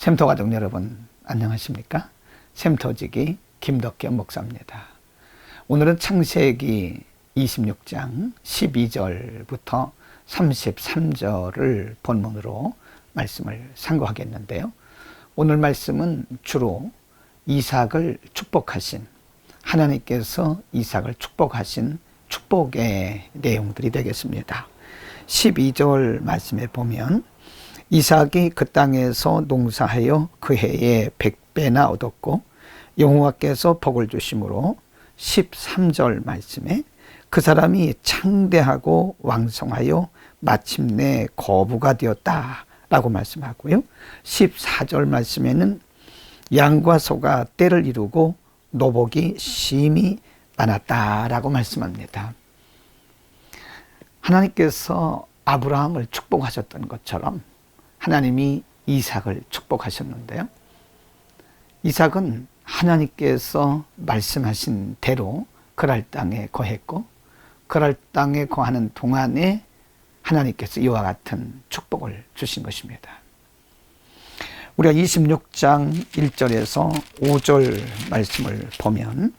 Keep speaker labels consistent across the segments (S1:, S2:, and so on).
S1: 샘터 가족 여러분 안녕하십니까? 샘터지기 김덕겸 목사입니다. 오늘은 창세기 26장 12절부터 33절을 본문으로 말씀을 상고하겠는데요. 오늘 말씀은 주로 이삭을 축복하신, 하나님께서 이삭을 축복하신 축복의 내용들이 되겠습니다. 12절 말씀에 보면 이삭이 그 땅에서 농사하여 그 해에 100배나 얻었고 여호와께서 복을 주심으로 13절 말씀에 그 사람이 창대하고 왕성하여 마침내 거부가 되었다 라고 말씀하고요. 14절 말씀에는 양과 소가 떼를 이루고 노복이 심히 많았다 라고 말씀합니다. 하나님께서 아브라함을 축복하셨던 것처럼 하나님이 이삭을 축복하셨는데요. 이삭은 하나님께서 말씀하신 대로 그랄 땅에 거했고 그랄 땅에 거하는 동안에 하나님께서 이와 같은 축복을 주신 것입니다. 우리가 26장 1절에서 5절 말씀을 보면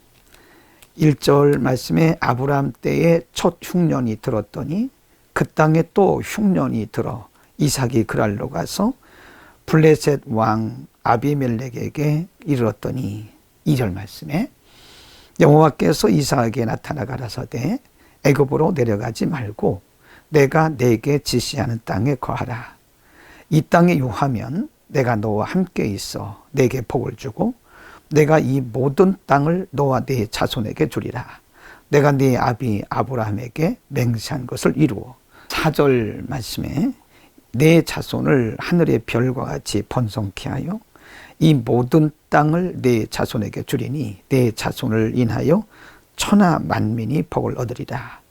S1: 1절 말씀에 아브라함 때에 첫 흉년이 들었더니 그 땅에 또 흉년이 들어 이삭이 그랄로 가서 블레셋 왕 아비멜렉에게 이르렀더니 2절 말씀에 여호와께서 이삭에게 나타나 가라사대 애굽으로 내려가지 말고 내가 내게 지시하는 땅에 거하라. 이 땅에 유하면 내가 너와 함께 있어 내게 복을 주고 내가 이 모든 땅을 너와 네 자손에게 주리라. 내가 네 아비 아브라함에게 맹세한 것을 이루어 4절 말씀에 내 자손을 하늘의 별과 같이 번성케 하여 이 모든 땅을 내 자손에게 주리니 내 자손을 인하여 천하 만민이 복을 얻으리라.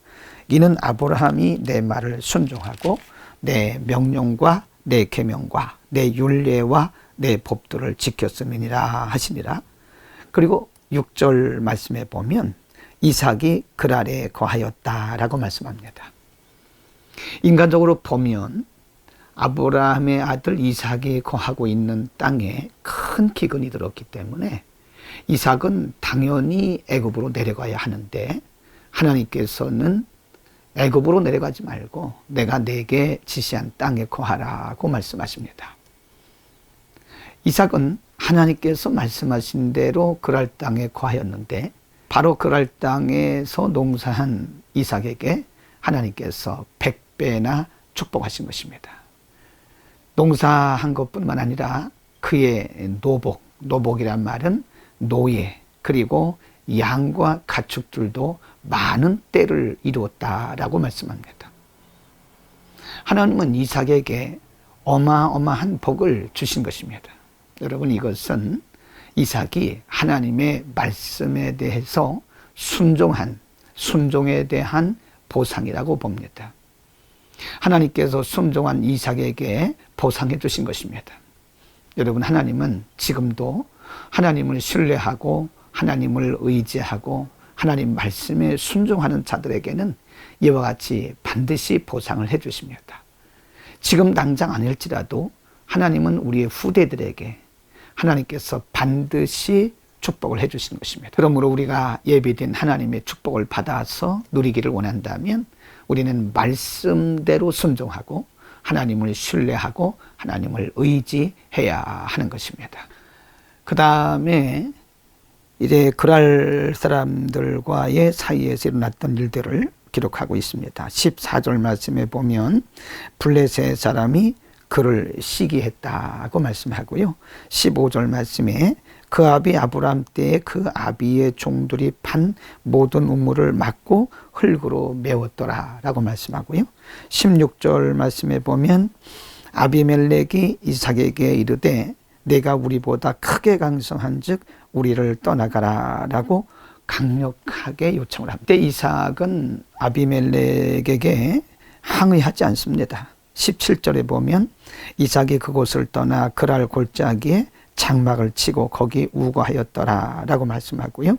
S1: 이는 아브라함이 내 말을 순종하고 내 명령과 내 계명과 내 율례와 내 법도를 지켰음이니라 하시니라. 그리고 6절 말씀에 보면 이삭이 그랄에 거하였다라고 말씀합니다. 인간적으로 보면 아브라함의 아들 이삭이 거하고 있는 땅에 큰 기근이 들었기 때문에 이삭은 당연히 애굽으로 내려가야 하는데 하나님께서는 애굽으로 내려가지 말고 내가 내게 지시한 땅에 거하라고 말씀하십니다. 이삭은 하나님께서 말씀하신 대로 그랄 땅에 거하였는데 바로 그랄 땅에서 농사한 이삭에게 하나님께서 100배나 축복하신 것입니다. 농사한 것뿐만 아니라 그의 노복이란 말은 노예, 그리고 양과 가축들도 많은 떼를 이루었다라고 말씀합니다. 하나님은 이삭에게 어마어마한 복을 주신 것입니다. 여러분, 이것은 이삭이 하나님의 말씀에 대해서 순종에 대한 보상이라고 봅니다. 하나님께서 순종한 이삭에게 보상해 주신 것입니다. 여러분, 하나님은 지금도 하나님을 신뢰하고 하나님을 의지하고 하나님 말씀에 순종하는 자들에게는 이와 같이 반드시 보상을 해 주십니다. 지금 당장 아닐지라도 하나님은 우리의 후대들에게 하나님께서 반드시 축복을 해 주시는 것입니다. 그러므로 우리가 예비된 하나님의 축복을 받아서 누리기를 원한다면 우리는 말씀대로 순종하고 하나님을 신뢰하고 하나님을 의지해야 하는 것입니다. 그 다음에 이제 그랄 사람들과의 사이에서 일어났던 일들을 기록하고 있습니다. 14절 말씀에 보면 블레셋 사람이 그를 시기했다고 말씀하고요. 15절 말씀에 그 아비 아브라함 때에 그 아비의 종들이 판 모든 우물을 막고 흙으로 메웠더라 라고 말씀하고요. 16절 말씀에 보면 아비멜렉이 이삭에게 이르되 내가 우리보다 크게 강성한 즉 우리를 떠나가라 라고 강력하게 요청을 합니다. 이삭은 아비멜렉에게 항의하지 않습니다. 17절에 보면 이삭이 그곳을 떠나 그랄 골짜기에 장막을 치고 거기 우거하였더라 라고 말씀하고요.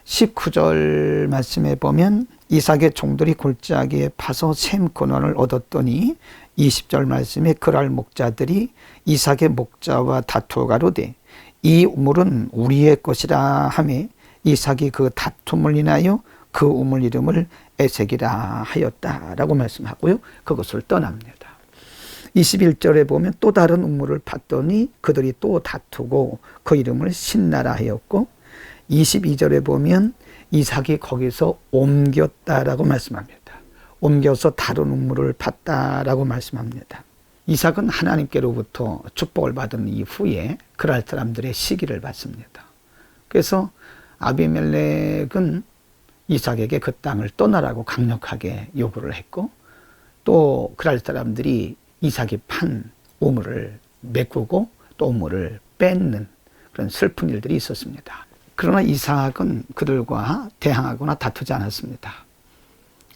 S1: 19절 말씀에 보면 이삭의 종들이 골짜기에 파서 샘 근원을 얻었더니 20절 말씀에 그랄 목자들이 이삭의 목자와 다투어 가로되 이 우물은 우리의 것이라 하매 이삭이 그 다툼을 인하여 그 우물 이름을 에색이라 하였다라고 말씀하고요. 그것을 떠납니다. 21절에 보면 또 다른 우물을 팠더니 그들이 또 다투고 그 이름을 신나라 하였고 22절에 보면 이삭이 거기서 옮겼다라고 말씀합니다. 옮겨서 다른 우물을 팠다라고 말씀합니다. 이삭은 하나님께로부터 축복을 받은 이후에 그랄 사람들의 시기를 받습니다. 그래서 아비멜렉은 이삭에게 그 땅을 떠나라고 강력하게 요구를 했고 또 그랄 사람들이 이삭이 판 우물을 메꾸고 또 우물을 뺏는 그런 슬픈 일들이 있었습니다. 그러나 이삭은 그들과 대항하거나 다투지 않았습니다.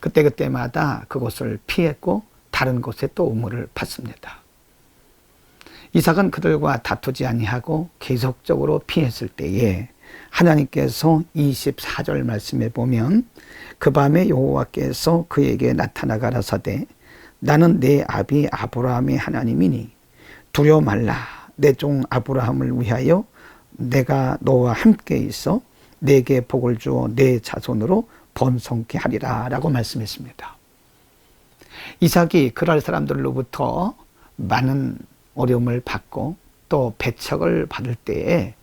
S1: 그때마다 그곳을 피했고 다른 곳에 또 우물을 팠습니다. 이삭은 그들과 다투지 아니하고 계속적으로 피했을 때에 하나님께서 24절 말씀에 보면 그 밤에 여호와께서 그에게 나타나 가라사대 나는 내 아비 아브라함의 하나님이니 두려워 말라. 내 종 아브라함을 위하여 내가 너와 함께 있어 내게 복을 주어 내 자손으로 번성케 하리라 라고 말씀했습니다. 이삭이 그랄 사람들로부터 많은 어려움을 받고 또 배척을 받을 때에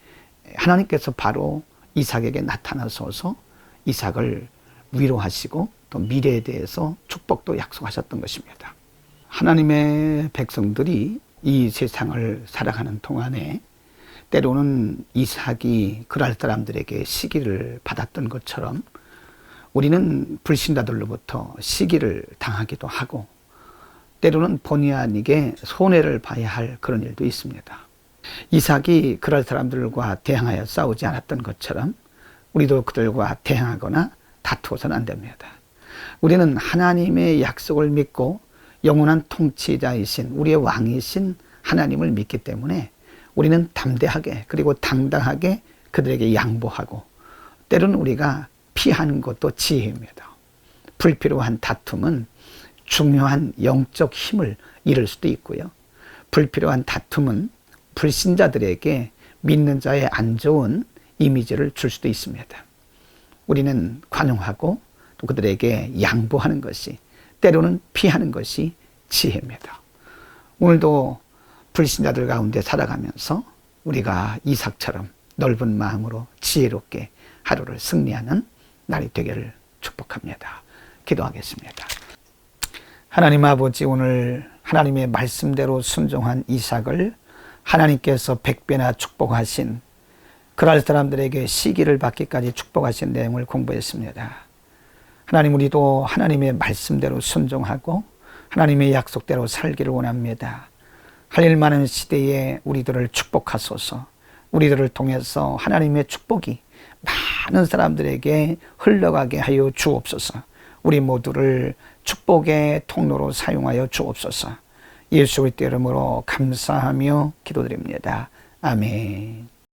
S1: 하나님께서 바로 이삭에게 나타나셔서 이삭을 위로하시고 또 미래에 대해서 축복도 약속하셨던 것입니다. 하나님의 백성들이 이 세상을 살아가는 동안에 때로는 이삭이 그랄 사람들에게 시기를 받았던 것처럼 우리는 불신자들로부터 시기를 당하기도 하고 때로는 본의 아니게 손해를 봐야 할 그런 일도 있습니다. 이삭이 그럴 사람들과 대항하여 싸우지 않았던 것처럼 우리도 그들과 대항하거나 다투어서는 안 됩니다. 우리는 하나님의 약속을 믿고 영원한 통치자이신 우리의 왕이신 하나님을 믿기 때문에 우리는 담대하게 그리고 당당하게 그들에게 양보하고 때로는 우리가 피하는 것도 지혜입니다. 불필요한 다툼은 중요한 영적 힘을 잃을 수도 있고요. 불필요한 다툼은 불신자들에게 믿는 자의 안 좋은 이미지를 줄 수도 있습니다. 우리는 관용하고 또 그들에게 양보하는 것이 때로는 피하는 것이 지혜입니다. 오늘도 불신자들 가운데 살아가면서 우리가 이삭처럼 넓은 마음으로 지혜롭게 하루를 승리하는 날이 되기를 축복합니다. 기도하겠습니다. 하나님 아버지, 오늘 하나님의 말씀대로 순종한 이삭을 하나님께서 100배나 축복하신 그랄 사람들에게 시기를 받기까지 축복하신 내용을 공부했습니다. 하나님, 우리도 하나님의 말씀대로 순종하고 하나님의 약속대로 살기를 원합니다. 할 일 많은 시대에 우리들을 축복하소서. 우리들을 통해서 하나님의 축복이 많은 사람들에게 흘러가게 하여 주옵소서. 우리 모두를 축복의 통로로 사용하여 주옵소서. 예수 그리스도의 이름으로 감사하며 기도드립니다. 아멘.